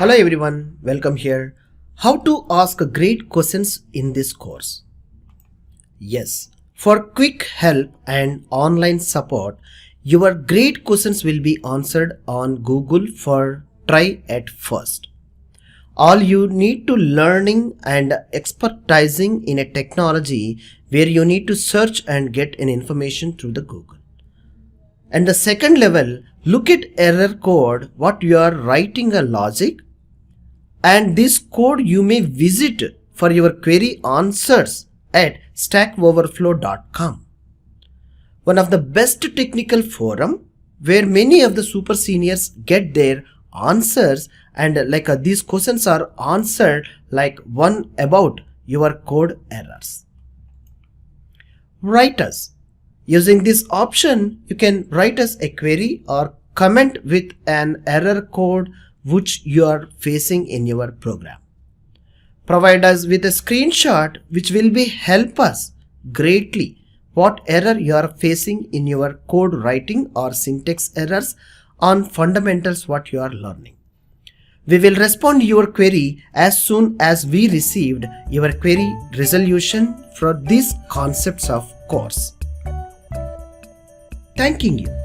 Hello everyone, welcome here. How to ask great questions in this course? Yes, for quick help and online support, your great questions will be answered on Google for try at first. All you need to learning and expertising in a technology where you need to search and get an information through the Google. And the second level, look at error code, what you are writing a logic, and this code you may visit for your query answers at stackoverflow.com. One of the best technical forum where many of the super seniors get their answers, and these questions are answered like one about your code errors. Write us. Using this option, you can write us a query or comment with an error code which you are facing in your program. Provide us with a screenshot which will be help us greatly what error you are facing in your code writing or syntax errors on fundamentals what you are learning. We will respond to your query as soon as we received your query resolution for these concepts of course. Thanking you.